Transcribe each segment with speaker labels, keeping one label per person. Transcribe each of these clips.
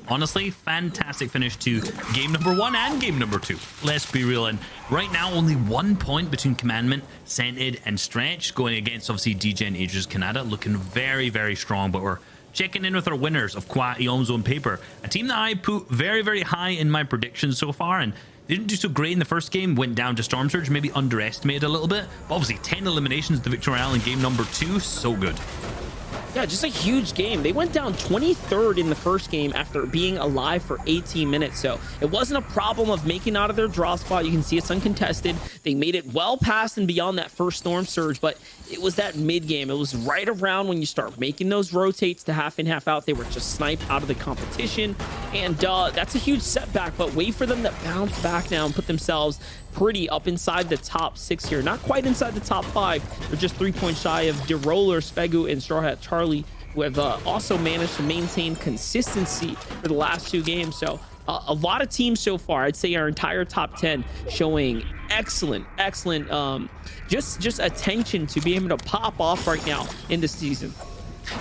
Speaker 1: honestly, fantastic finish to game number 1 and game number 2. Let's be real. And right now, only 1 point between Commandment, Scented, and Stretch, going against, obviously, DJ and Aegis Canada, looking very, very strong. But we're checking in with our winners of Qua, Iomzo, and Paper, a team that I put very, very high in my predictions so far. And they didn't do so great in the first game, went down to Storm Surge, maybe underestimated a little bit. But obviously, 10 eliminations to Victory Royale in game number 2, so good.
Speaker 2: Yeah, just a huge game. They went down 23rd in the first game after being alive for 18 minutes. So it wasn't a problem of making out of their draw spot. You can see it's uncontested. They made it well past and beyond that first Storm Surge, but it was that mid game. It was right around when you start making those rotates to half in, half out. They were just sniped out of the competition. And that's a huge setback, but wait for them to bounce back now and put themselves pretty up inside the top 6 here. Not quite inside the top 5. They're just 3 points shy of DeRoller, Spegu, and Straw Hat Charlie, who have also managed to maintain consistency for the last 2 games. So a lot of teams so far, I'd say our entire top 10 showing excellent just attention to be able to pop off right now in the season.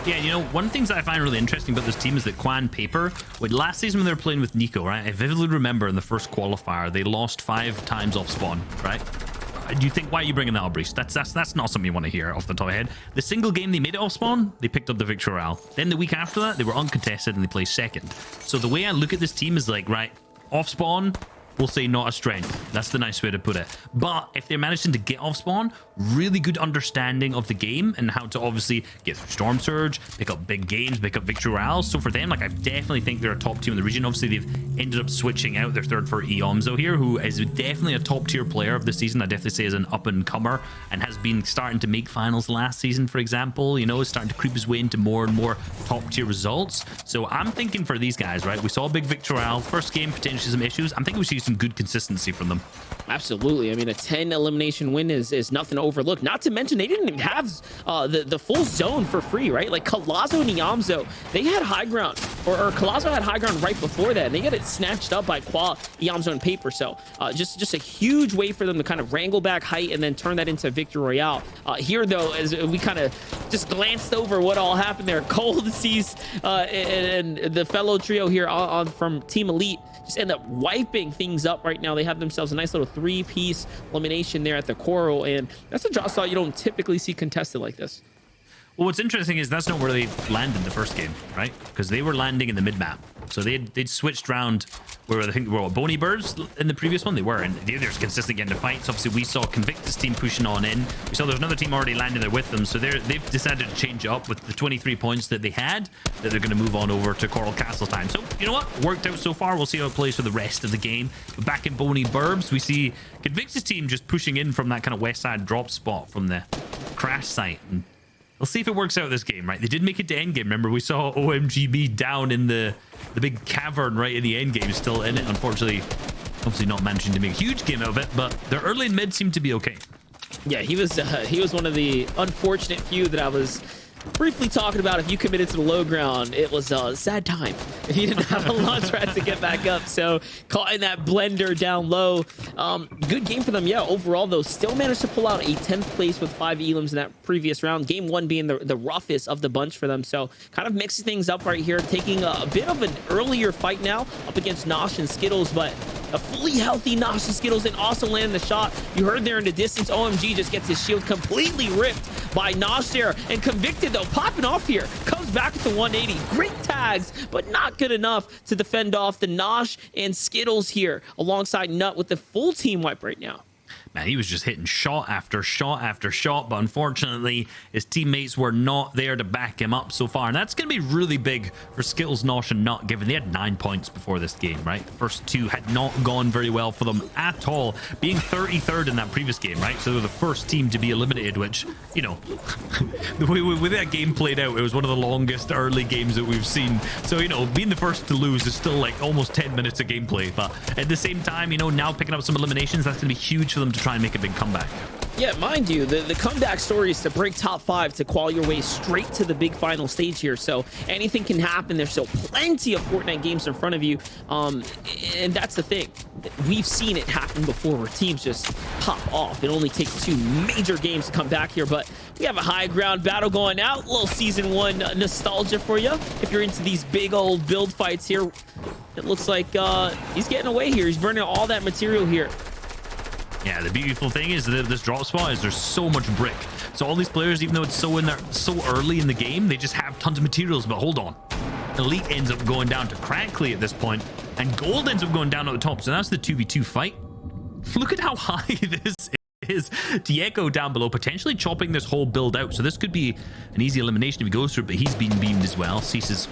Speaker 1: Yeah, you know, one of the things that I find really interesting about this team is that Quan Paper, last season when they were playing with Nico, right? I vividly remember in the first qualifier, they lost 5 times off spawn, right? Do you think, why are you bringing that up, Reese? That's not something you want to hear off the top of your head. The single game they made it off spawn, they picked up the Victory Royale. Then the week after that, they were uncontested and they placed 2nd. So the way I look at this team is like, right, off spawn, we'll say not a strength. That's the nice way to put it. But if they're managing to get off spawn, really good understanding of the game and how to obviously get through Storm Surge, pick up big games, pick up Victory Royales. So for them, like, I definitely think they're a top team in the region. Obviously, they've ended up switching out their third for Iomzo here, who is definitely a top tier player of the season. I definitely say is an up and comer and has been starting to make finals last season, for example. You know, starting to creep his way into more and more top tier results. So I'm thinking for these guys, right? We saw a big Victory Royale. First game, potentially some issues. I'm thinking we see some good consistency from them.
Speaker 2: Absolutely. I mean, a 10 elimination win is nothing to overlook. Not to mention, they didn't even have the full zone for free, right? Like Colazo and Iomzo, they had high ground, or Colazo had high ground right before that, and they got it snatched up by Qua, Iomzo, and Paper. So just a huge way for them to kind of wrangle back height and then turn that into Victory Royale. Here, though, as we kind of just glanced over what all happened there, Cold Seas and the fellow trio here from Team Elite just end up wiping things up right now. They have themselves a nice little 3-piece elimination there at the Coral, and that's a draw style you don't typically see contested like this.
Speaker 1: Well, what's interesting is that's not where they landed the first game, right? Because they were landing in the mid-map. So they'd switched around where I think were Bony Birds in the previous one. They were, and they're consistent getting to fights. Obviously, we saw Convictus team pushing on in. We saw there's another team already landing there with them. So they've decided to change up with the 23 points that they had, that they're going to move on over to Coral Castle time. So, you know what? Worked out so far. We'll see how it plays for the rest of the game. But back in Bony Burbs, we see Convictus team just pushing in from that kind of west side drop spot from the crash site. And we'll see if it works out this game, right? They did make it to endgame. Remember, we saw OMGB down in the big cavern right in the endgame, still in it. Unfortunately, obviously not managing to make a huge game out of it, but their early and mid seemed to be okay.
Speaker 2: Yeah, he was one of the unfortunate few that I was briefly talking about. If you committed to the low ground, it was a sad time. He didn't have a launch pad to get back up, so caught in that blender down low. Good game for them. Yeah, overall though, still managed to pull out a 10th place with 5 elims in that previous round. Game 1 being the roughest of the bunch for them, so kind of mixing things up right here, taking a bit of an earlier fight now up against Nosh and Skittles, but a fully healthy Nosh and Skittles, and also landing the shot. You heard there in the distance, OMG just gets his shield completely ripped by Nosh there, and Convicted though, popping off here, comes back with the 180. Great tags, but not good enough to defend off the Nosh and Skittles here, alongside Nut with the full team wipe right now.
Speaker 1: Man, he was just hitting shot after shot after shot, but unfortunately his teammates were not there to back him up so far, and that's going to be really big for Skittles, Nosh, and Nut, given they had 9 points before this game, right? The first 2 had not gone very well for them at all, being 33rd in that previous game, right? So they're the first team to be eliminated, which, you know, the way that game played out, it was one of the longest early games that we've seen. So, you know, being the first to lose is still like almost 10 minutes of gameplay, but at the same time, you know, now picking up some eliminations, that's going to be huge for them to try and make a big comeback.
Speaker 2: Yeah, mind you, the comeback story is to break top 5 to qual your way straight to the big final stage here. So anything can happen. There's still plenty of Fortnite games in front of you. And that's the thing. We've seen it happen before where teams just pop off. It only takes 2 major games to come back here. But We have a high ground battle going out. A little season 1 nostalgia for you. If you're into these big old build fights here, it looks like he's getting away here. He's burning all that material here.
Speaker 1: Yeah, the beautiful thing is that this drop spot is there's so much brick. So all these players, even though it's so in there so early in the game, they just have tons of materials. But hold on, Elite ends up going down to Crackly at this point, and Gold ends up going down at the top. So that's the 2v2 fight. Look at how high this is. Diego down below, potentially chopping this whole build out. So this could be an easy elimination if he goes through it, but he's being beamed as well. Cease is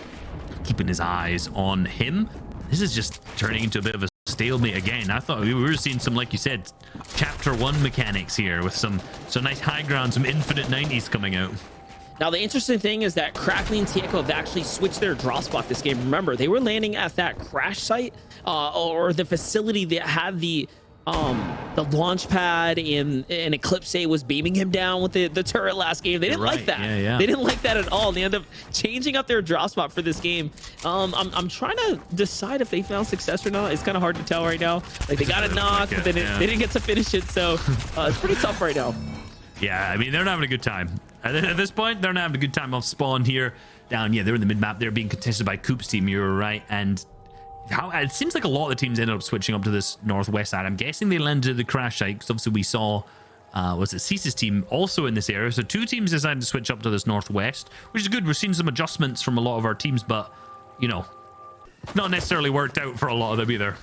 Speaker 1: keeping his eyes on him. This is just turning into a bit of a stalemate again. I thought we were seeing some, like you said, chapter 1 mechanics here with some nice high ground, some infinite 90s coming out.
Speaker 2: Now, the interesting thing is that Crackly and Tieko have actually switched their drop spot this game. Remember, they were landing at that crash site or the facility that had the launch pad, and Eclipse was beaming him down with the turret last game. They didn't like that.
Speaker 1: Yeah.
Speaker 2: They didn't like that at all. They ended up changing up their drop spot for this game. I'm trying to decide if they found success or not. It's kind of hard to tell right now. Like, they got a knock, but they didn't get to finish it. So it's pretty tough right now.
Speaker 1: Yeah, I mean, they're not having a good time. At this point, they're not having a good time off spawn here. Down, yeah, they're in the mid-map. They're being contested by Coop's team, you're right. And it seems like a lot of the teams ended up switching up to this northwest side. I'm guessing they landed the crash site because obviously we saw was it Cease's team also in this area. So 2 teams decided to switch up to this northwest, which is good. We're seeing some adjustments from a lot of our teams, but you know, not necessarily worked out for a lot of them either.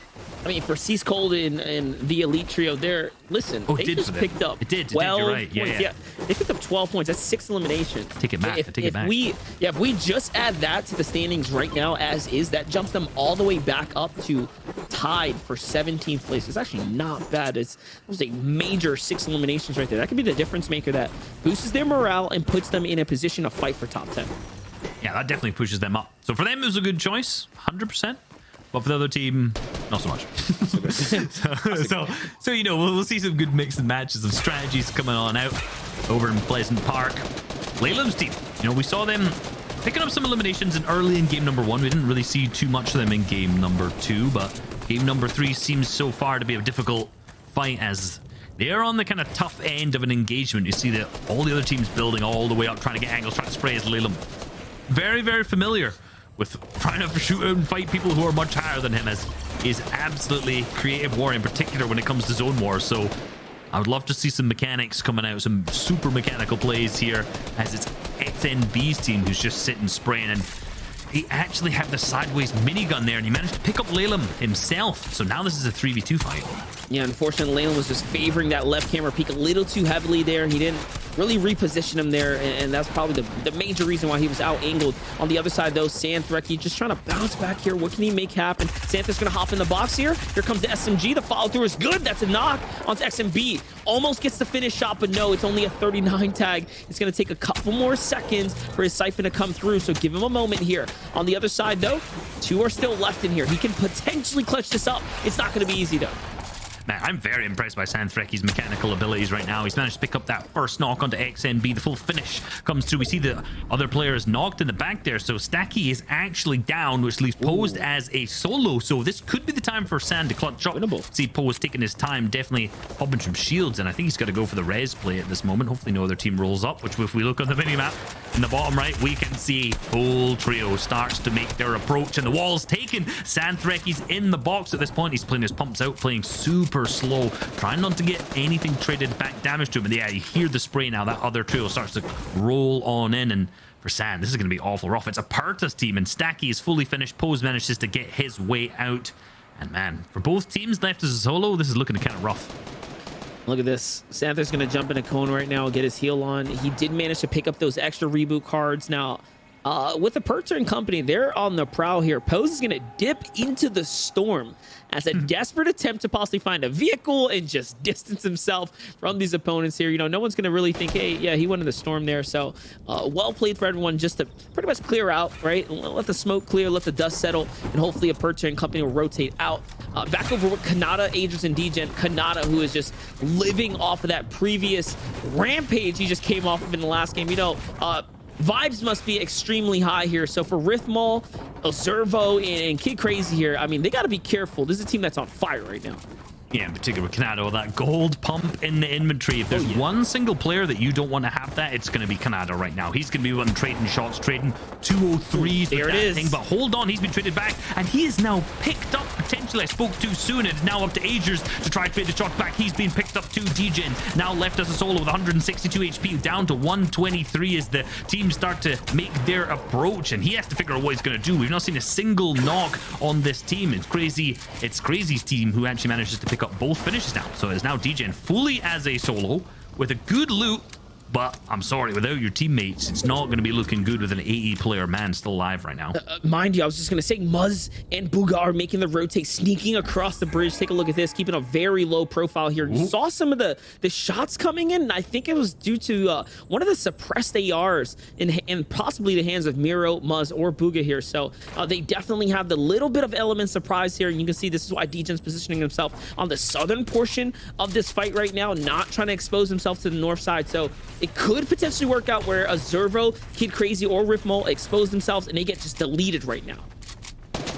Speaker 2: I mean, for Cease Cold and the Elite Trio, they just picked up 12
Speaker 1: you're right.
Speaker 2: points. They picked up 12 points. That's 6 eliminations.
Speaker 1: Take it back.
Speaker 2: If we just add that to the standings right now as is, that jumps them all the way back up to tied for 17th place. It's actually not bad. It was a major 6 eliminations right there. That could be the difference maker that boosts their morale and puts them in a position to fight for top 10.
Speaker 1: Yeah, that definitely pushes them up. So for them, it was a good choice, 100%. But for the other team, not so much. so you know, we'll see some good mix and matches of strategies coming on out over in Pleasant Park. Laylam's team, you know, we saw them picking up some eliminations early in game number 1. We didn't really see too much of them in game number 2, but game number 3 seems so far to be a difficult fight as they are on the kind of tough end of an engagement. You see that all the other teams building all the way up, trying to get angles, trying to spray as Laylam. Very, very familiar with trying to shoot and fight people who are much higher than him, as is absolutely creative war in particular when it comes to zone war. So I would love to see some mechanics coming out, some super mechanical plays here, as it's XNB's team who's just sitting spraying, and he actually had the sideways minigun there and he managed to pick up Laylam himself. So now this is a 3v2 fight.
Speaker 2: Yeah, unfortunately, Laylam was just favoring that left camera peek a little too heavily there. He didn't really reposition him there, and that's probably the major reason why he was out-angled. On the other side, though, Santhreki just trying to bounce back here. What can he make happen? Santhrek's going to hop in the box here. Here comes the SMG. The follow-through is good. That's a knock onto XMB. Almost gets the finish shot, but no, it's only a 39 tag. It's going to take a couple more seconds for his siphon to come through, so give him a moment here. On the other side, though, 2 are still left in here. He can potentially clutch this up. It's not going to be easy, though.
Speaker 1: Man, I'm very impressed by Santhreki's mechanical abilities right now. He's managed to pick up that first knock onto XNB. The full finish comes through. We see the other players knocked in the back there. So Stacky is actually down, which leaves Posed as a solo. So this could be the time for Sand to clutch up.
Speaker 2: Winnable.
Speaker 1: See Posed taking his time, definitely popping some shields. And I think he's got to go for the res play at this moment. Hopefully no other team rolls up, which if we look on the minimap in the bottom right, we can see whole trio starts to make their approach. And the wall's taken. Santhreki's in the box at this point. He's playing his pumps out, playing super slow, trying not to get anything traded back damage to him. And yeah, you hear the spray now. That other trio starts to roll on in, and for Sand, this is going to be awful rough. It's a Pertas team, and Stacky is fully finished. Pose manages to get his way out, and man, for both teams left as a solo, this is looking kind of rough.
Speaker 2: Look at this. Santher's going to jump in a cone right now, get his heal on. He did manage to pick up those extra reboot cards. Now, with the Perter and company, they're on the prowl here. Pose is going to dip into the storm as a desperate attempt to possibly find a vehicle and just distance himself from these opponents here. You know, no one's going to really think, hey, yeah, he went in the storm there. So well played for everyone just to pretty much clear out, right? Let the smoke clear, let the dust settle, and hopefully a Perter and company will rotate out. Back over with Kanata, Aegis, and Degen. Kanata, who is just living off of that previous rampage he just came off of in the last game. You know, vibes must be extremely high here. So for Rithmal, Observo, and Kid Crazy here, I mean, they got to be careful. This is a team that's on fire right now.
Speaker 1: Yeah, in particular, Canada, that gold pump in the inventory. If there's one single player that you don't want to have that, it's going to be Canada right now. He's going to be one trading shots, trading 203s.
Speaker 2: There it is.
Speaker 1: Thing. But hold on, he's been traded back, and he is now picked up. Potentially, I spoke too soon. It's now up to Agers to try to trade the shots back. He's been picked up too. Degen now left as a solo with 162 HP, down to 123 as the teams start to make their approach, and he has to figure out what he's going to do. We've not seen a single knock on this team. It's crazy. It's Crazy's team who actually manages to pick up both finishes now. So it's now Degen fully as a solo with a good loot. But I'm sorry, without your teammates, it's not going to be looking good with an AE player man still alive right now.
Speaker 2: Mind you, I was just going to say, Muzz and Bugha are making the rotate, sneaking across the bridge. Take a look at this, keeping a very low profile here. You saw some of the shots coming in, and I think it was due to one of the suppressed ARs in possibly the hands of Miro, Muzz, or Bugha here. So they definitely have the little bit of element surprise here, and you can see this is why Degen's positioning himself on the southern portion of this fight right now, not trying to expose himself to the north side. So it could potentially work out where a Zervo, Kid Crazy, or Riffmole expose themselves and they get just deleted right now.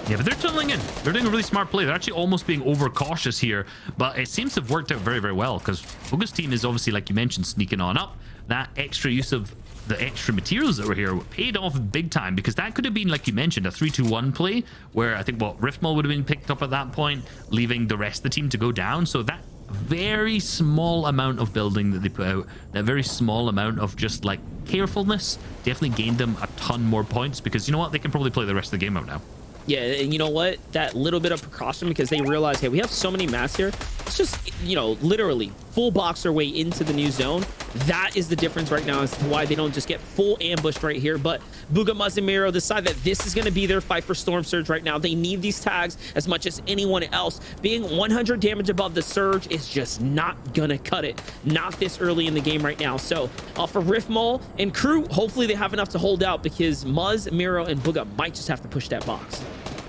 Speaker 1: Yeah, but they're tunneling in. They're doing a really smart play. They're actually almost being overcautious here, but it seems to have worked out very, very well because Bugha's team is obviously, like you mentioned, sneaking on up. That extra use of the extra materials that were here paid off big time, because that could have been, like you mentioned, a 3-2-1 play where I think Riftmall would have been picked up at that point, leaving the rest of the team to go down. So that very small amount of building that they put out, that very small amount of just like carefulness, definitely gained them a ton more points, because you know what, they can probably play the rest of the game out now.
Speaker 2: Yeah, and you know what, that little bit of precaution, because they realize, hey, we have so many mats here, it's just, you know, literally full box their way into the new zone. That is the difference right now as to why they don't just get full ambushed right here. But Bugha, Muzz, and Miro decide that this is going to be their fight for Storm Surge right now. They need these tags as much as anyone else. Being 100 damage above the Surge is just not going to cut it. Not this early in the game right now. So for Riffmole and crew, hopefully they have enough to hold out, because Muzz, Miro, and Bugha might just have to push that box.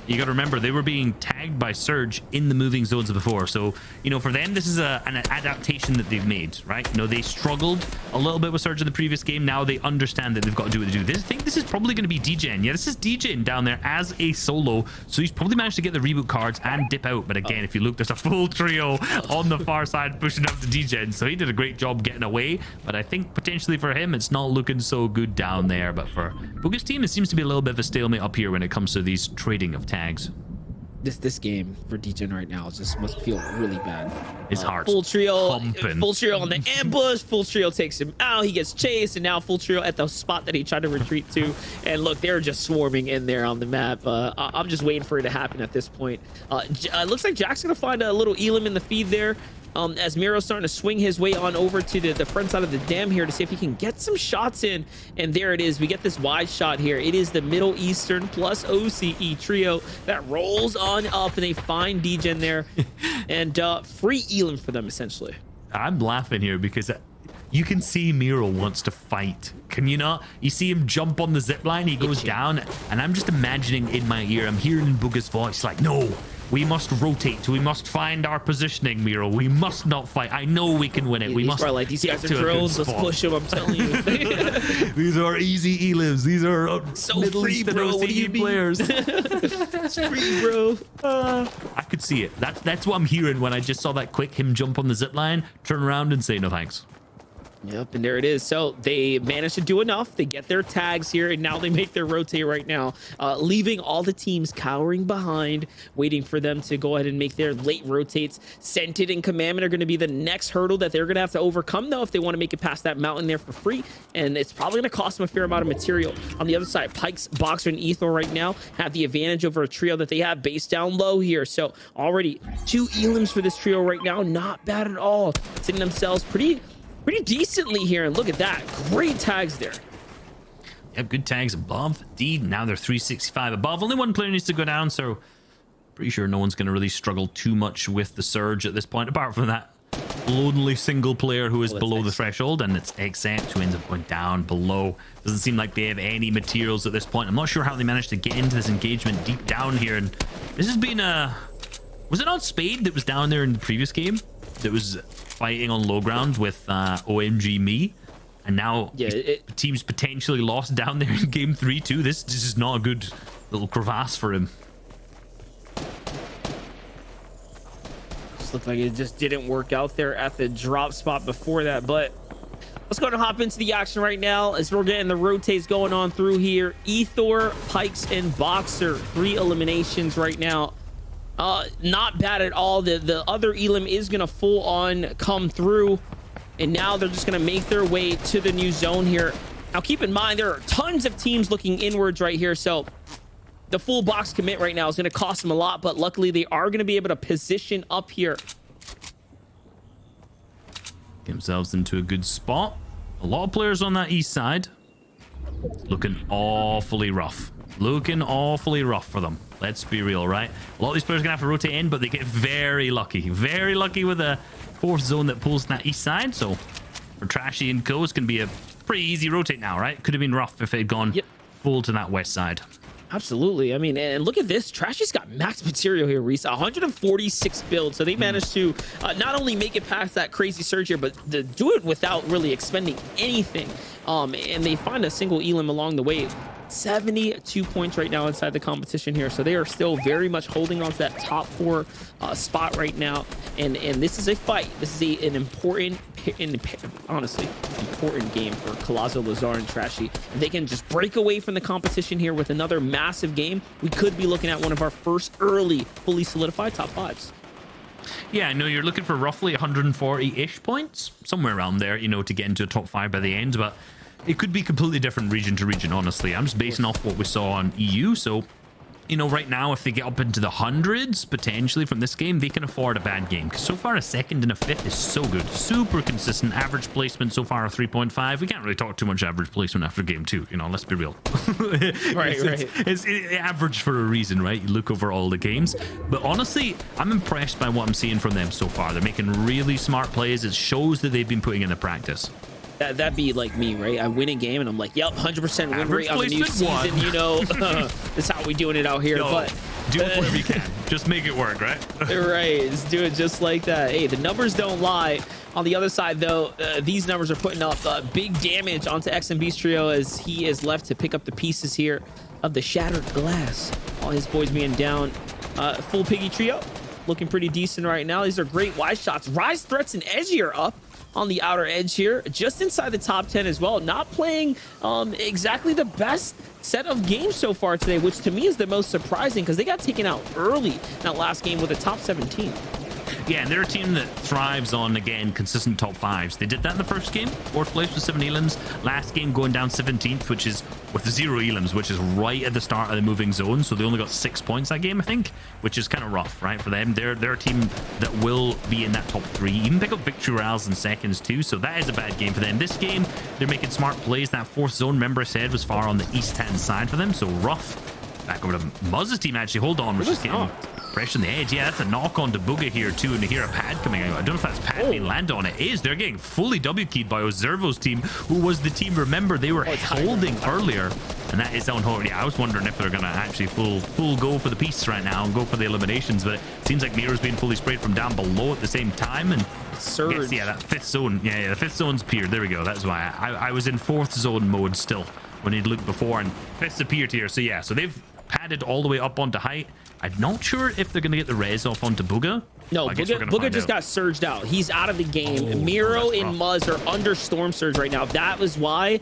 Speaker 1: You got to remember, they were being tagged by Surge in the moving zones before. So, you know, for them, this is an adaptation that they've made, right? You know, they struggled a little bit with Surge in the previous game. Now they understand that they've got to do what they do. I think this is probably going to be Degen. Yeah, this is Degen down there as a solo. So he's probably managed to get the reboot cards and dip out. But again, if you look, there's a full trio on the far side pushing up to Degen. So he did a great job getting away. But I think potentially for him, it's not looking so good down there. But for Bugha's team, it seems to be a little bit of a stalemate up here when it comes to these trading of tags.
Speaker 2: This game for Degen right now just must feel really bad.
Speaker 1: His heart
Speaker 2: full trio
Speaker 1: pumping.
Speaker 2: Full trio on the ambush, full trio takes him out, he gets chased, and now full trio at the spot that he tried to retreat to. And look, they're just swarming in there on the map. I'm just waiting for it to happen at this point. Looks like Jack's gonna find a little elim in the feed there, as Miro's starting to swing his way on over to the front side of the dam here to see if he can get some shots in. And there it is. We get this wide shot here. It is the Middle Eastern plus OCE trio that rolls on up, and they find Degen there. And free elim for them, essentially.
Speaker 1: I'm laughing here because you can see Miro wants to fight. Can you not? You see him jump on the zip line, he goes down, and I'm just imagining in my ear, I'm hearing in Bugha's voice like, no, we must rotate. We must find our positioning, Miro. We must not fight. I know we can win it. We must.
Speaker 2: Like, these guys are drones. Let's push them. I'm telling you.
Speaker 1: These are easy elims. These are
Speaker 2: so
Speaker 1: Middle
Speaker 2: free,
Speaker 1: Eastern
Speaker 2: bro. What do you
Speaker 1: players.
Speaker 2: It's free, bro.
Speaker 1: I could see it. That's what I'm hearing when I just saw that quick him jump on the zip line, turn around, and say no thanks.
Speaker 2: Yep, and there it is. So they managed to do enough. They get their tags here, and now they make their rotate right now, leaving all the teams cowering behind, waiting for them to go ahead and make their late rotates. Scented and Commandment are going to be the next hurdle that they're going to have to overcome, though, if they want to make it past that mountain there for free. And it's probably going to cost them a fair amount of material. On the other side, Pikes, Boxer, and Ethel right now have the advantage over a trio that they have based down low here. So already 2 elims for this trio right now. Not bad at all. Sitting themselves pretty decently here, and look at that, great tags there.
Speaker 1: Yep, good tags above. Indeed, now they're 365 above. Only one player needs to go down, so pretty sure no one's going to really struggle too much with the Surge at this point, apart from that lonely single player who is below the threshold, and it's Accept who ends up going down below. Doesn't seem like they have any materials at this point. I'm not sure how they managed to get into this engagement deep down here, and this has been was it not Spade that was down there in the previous game that was fighting on low ground with OMG me, and now the team's potentially lost down there in game 3 too. This is not a good little crevasse for him.
Speaker 2: just looked like it just didn't work out there at the drop spot before that. But let's go ahead and hop into the action right now as we're getting the rotates going on through here. Ethor, Pikes, and Boxer, 3 eliminations right now. Not bad at all. The other Elim is gonna full on come through, and now they're just gonna make their way to the new zone here. Now keep in mind there are tons of teams looking inwards right here, so the full box commit right now is going to cost them a lot, but luckily they are going to be able to position up here.
Speaker 1: Get themselves into a good spot. A lot of players on that east side. Looking awfully rough. Looking awfully rough for them. Let's be real, right? A lot of these players are going to have to rotate in, but they get very lucky. Very lucky with a 4th zone that pulls that east side. So for Trashy and Co, it's going to be a pretty easy rotate now, right? Could have been rough if it had gone full to that west side.
Speaker 2: Absolutely. I mean, and look at this. Trashy's got max material here, Reese. 146 builds. So they managed to not only make it past that crazy surge here, but to do it without really expending anything. And they find a single Elim along the way. 72 points right now inside the competition here, so they are still very much holding on to that top 4 spot right now, and this is a fight. This is an important, honestly important game for Collazo, Lazar, and Trashy. If they can just break away from the competition here with another massive game, we could be looking at one of our first early fully solidified top 5s.
Speaker 1: Yeah, I know you're looking for roughly 140-ish points, somewhere around there, you know, to get into a top 5 by the end, but it could be completely different region to region, honestly. I'm just basing off what we saw on EU. So, you know, right now, if they get up into the hundreds, potentially from this game, they can afford a bad game. Because so far, a 2nd and a 5th is so good. Super consistent. Average placement so far, a 3.5. We can't really talk too much average placement after game 2. You know, let's be real. It's average for a reason, right? You look over all the games. But honestly, I'm impressed by what I'm seeing from them so far. They're making really smart plays. It shows that they've been putting in the practice.
Speaker 2: That'd be like me, right? I win a game and I'm like, yep, 100% win rate on the new season. You know, that's how we doing it out here.
Speaker 1: Yo,
Speaker 2: but
Speaker 1: do it whatever you can. Just make it work, right?
Speaker 2: Right. Just do it just like that. Hey, the numbers don't lie. On the other side, though, these numbers are putting up big damage onto XMB's trio as he is left to pick up the pieces here of the shattered glass. All his boys being down. Full Piggy trio looking pretty decent right now. These are great wide shots. Rise, Threats, and Edgy are up on the outer edge here, just inside the top 10 as well. Not playing exactly the best set of games so far today, which to me is the most surprising because they got taken out early that last game with a top 17.
Speaker 1: Yeah, and they're a team that thrives on, again, consistent top 5s. They did that in the first game, 4th place with 7 Elims. Last game going down 17th, which is with 0 Elims, which is right at the start of the moving zone. So they only got 6 points that game, I think, which is kind of rough, right, for them. They're a team that will be in that top 3, even pick up victory royales in seconds too. So that is a bad game for them. This game, they're making smart plays. That 4th zone, remember I said, was far on the east-hand side for them. So rough. Back over to Muzz's team, actually. Hold on, we're just getting pressure on the edge. Yeah, that's a knock on to Booga here too, and to hear a pad coming out. I don't know if that's pad being landed on. It is. They're getting fully W-keyed by Ozervo's team, who was the team, remember, they were holding earlier, and that is on hold. Yeah, I was wondering if they're gonna actually full go for the piece right now and go for the eliminations, but it seems like Miro's being fully sprayed from down below at the same time, and
Speaker 2: surge.
Speaker 1: Yeah, that 5th zone. Yeah, the 5th zone's appeared. There we go. That's why I was in 4th zone mode still when he'd looked before, and 5th's appeared here. So yeah, so they've padded all the way up onto height. I'm not sure if they're going to get the res off onto Booga.
Speaker 2: No, Booga just got surged out. He's out of the game. Miro and Muzz are under Storm Surge right now. That was why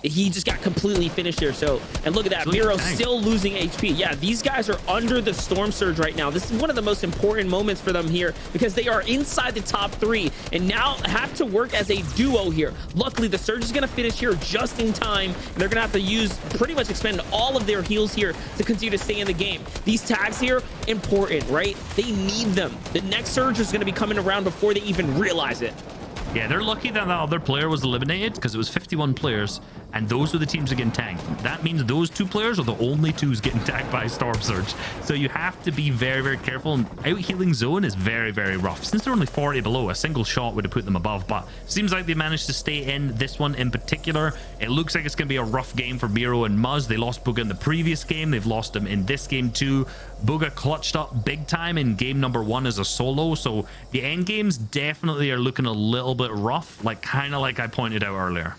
Speaker 2: he just got completely finished here. So, and look at that, Miro still losing HP. Yeah, these guys are under the Storm Surge right now. This is one of the most important moments for them here because they are inside the top 3 and now have to work as a duo here. Luckily, the Surge is going to finish here just in time, and they're going to have to use pretty much expend all of their heals here to continue to stay in the game. These tags here, important, right? They need them. The next Surge is going to be coming around before they even realize it.
Speaker 1: Yeah, they're lucky that other player was eliminated because it was 51 players, and those were the teams that getting tagged. That means those 2 players are the only 2s getting tagged by Storm Surge. So you have to be very, very careful. And out healing zone is very, very rough. Since they're only 40 below, a single shot would have put them above. But seems like they managed to stay in this one in particular. It looks like it's going to be a rough game for Miro and Muzz. They lost Booga in the previous game. They've lost him in this game too. Booga clutched up big time in game number 1 as a solo. So the end games definitely are looking a little bit rough, like kind of like I pointed out earlier.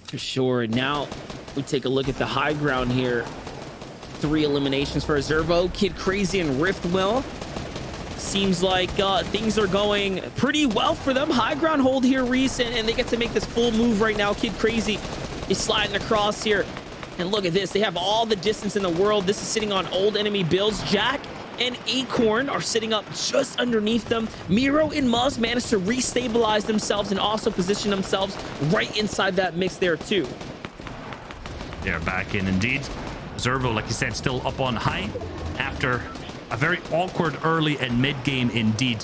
Speaker 2: For sure. Now we take a look at the high ground here. 3 eliminations for Zervo, Kid Crazy, and Riftwell. seems like things are going pretty well for them. High ground hold here, Reese, and they get to make this full move right now. Kid Crazy is sliding across here. And look at this. They have all the distance in the world. This is sitting on old enemy builds. Jack and Acorn are sitting up just underneath them. Miro and Muzz managed to restabilize themselves and also position themselves right inside that mix there too.
Speaker 1: They're back in indeed. Zervo, like you said, still up on high after a very awkward early and mid game indeed.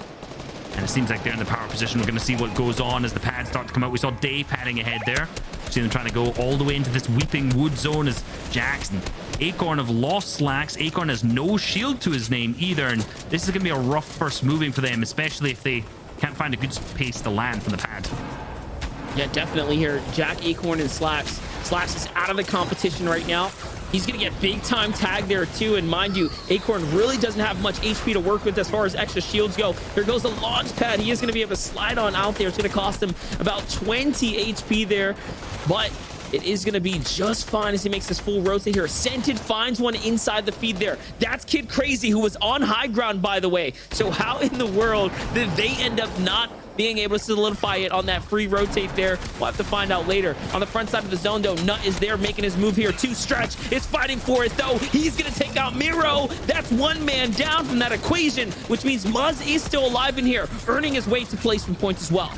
Speaker 1: And it seems like they're in the power position. We're going to see what goes on as the pads start to come out. We saw Day padding ahead there. See them trying to go all the way into this Weeping Wood zone as Jackson. Acorn have lost slacks. Acorn has no shield to his name either. And this is going to be a rough first moving for them, especially if they can't find a good space to land from the pad.
Speaker 2: Yeah, definitely here. Jack, Acorn, and Slacks. Slacks is out of the competition right now. He's going to get big time tagged there too. And mind you, Acorn really doesn't have much HP to work with as far as extra shields go. Here goes the launch pad. He is going to be able to slide on out there. It's going to cost him about 20 HP there, but it is going to be just fine as he makes this full rotate here. Scented finds one inside the feed there. That's Kid Crazy, who was on high ground, by the way. So how in the world did they end up not being able to solidify it on that free rotate there? We'll have to find out later. On the front side of the zone, though, Nut is there making his move here. Two Stretch is fighting for it, though. He's going to take out Miro. That's one man down from that equation, which means Muzz is still alive in here, earning his way to placement points as well.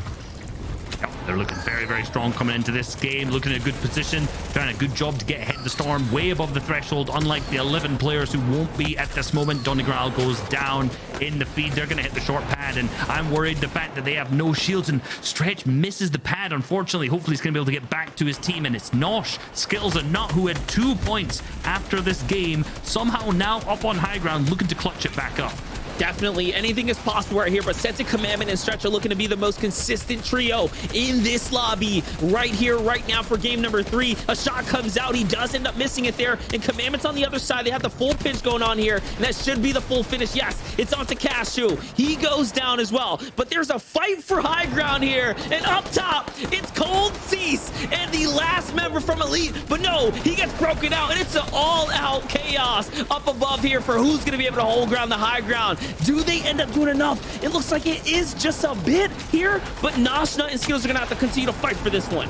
Speaker 1: They're looking very, very strong coming into this game, looking in a good position, trying a good job to get ahead of the storm, way above the threshold, unlike the 11 players who won't be at this moment. Donegral goes down in the feed. They're going to hit the short pad, and I'm worried the fact that they have no shields, and Stretch misses the pad, unfortunately. Hopefully he's going to be able to get back to his team, and it's Nosh, Skills, and Nut, who had 2 points after this game, somehow now up on high ground, looking to clutch it back up.
Speaker 2: Definitely anything is possible right here, but Scented Commandment and Stretch are looking to be the most consistent trio in this lobby right here, right now for game number 3. A shot comes out. He does end up missing it there, and Commandment's on the other side. They have the full pinch going on here, and that should be the full finish. Yes, it's onto Cashew. He goes down as well, but there's a fight for high ground here, and up top, it's Cold Cease and the last member from Elite, but no, he gets broken out, and it's an all-out chaos up above here for who's going to be able to hold ground, the high ground. Do they end up doing enough? It looks like it is just a bit here, but Nosh, Nut, and Skills are gonna have to continue to fight for this one.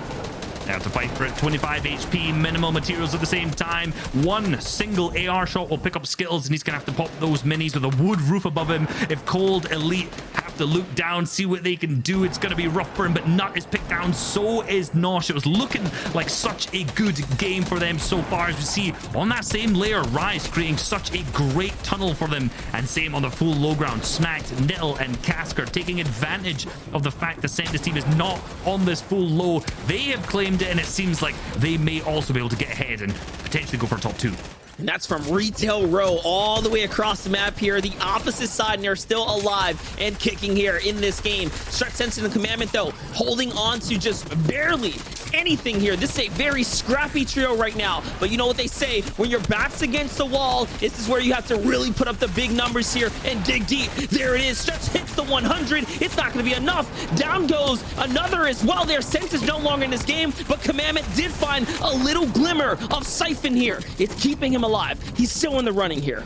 Speaker 1: They have to fight for it. 25 HP, minimal materials at the same time. One single AR shot will pick up Skills, and he's gonna have to pop those minis with a wood roof above him. If Cold Elite have to look down, see what they can do, it's gonna be rough for him, but Nut is picked down, so is Nosh. It was looking like such a good game for them so far, as we see on that same layer, Rise creating such a great tunnel for them, and same on the full low ground. Smacked, Nittle, and Casker taking advantage of the fact the Sentis team is not on this full low. They have claimed it, and it seems like they may also be able to get ahead and potentially go for top 2.
Speaker 2: And that's from Retail Row all the way across the map here. The opposite side, and they're still alive and kicking here in this game. Stretch, Sensing the Commandment, though, holding on to just barely anything here. This is a very scrappy trio right now. But you know what they say, when your back's against the wall, this is where you have to really put up the big numbers here and dig deep. There it is. Stretch hits the 100. It's not going to be enough. Down goes another as well there. Sense is no longer in this game, but Commandment did find a little glimmer of Siphon here. It's keeping him alive. He's still in the running here.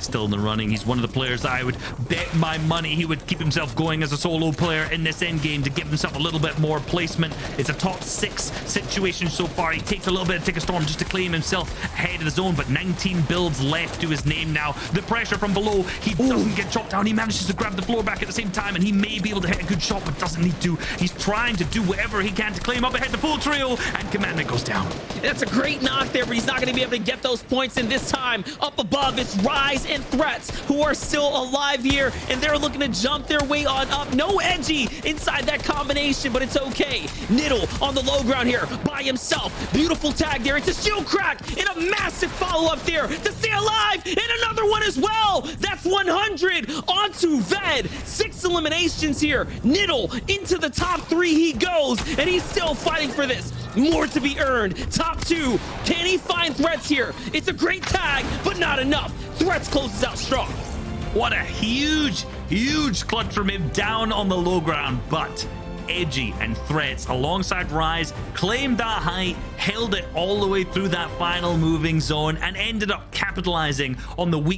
Speaker 1: Still in the running. He's one of the players I would bet my money he would keep himself going as a solo player in this end game to give himself a little bit more placement. It's a top 6 situation so far. He takes a little bit of Tick a Storm just to claim himself ahead of the zone, but 19 builds left to his name now. The pressure from below. He doesn't get chopped down. He manages to grab the floor back at the same time, and he may be able to hit a good shot, but doesn't need to. He's trying to do whatever he can to claim up ahead the full trio, and Commandment goes down.
Speaker 2: That's a great knock there, but he's not going to be able to get those points in this time. Up above, it's Rise and Threats, who are still alive here, and they're looking to jump their way on up. No Edgy inside that combination, but it's okay. Niddle on the low ground here by himself. Beautiful tag there. It's a shield crack and a massive follow-up there to stay alive, and another one as well. That's 100 onto Ved. 6 eliminations here. Niddle into the top 3 he goes, and he's still fighting for this. More to be earned. Top 2. Can he find Threats here? It's a great tag, but not enough. Threats closes out strong.
Speaker 1: What a huge clutch from him down on the low ground, but Edgy and Threats alongside Rise claimed that height, held it all the way through that final moving zone, and ended up capitalizing on the weak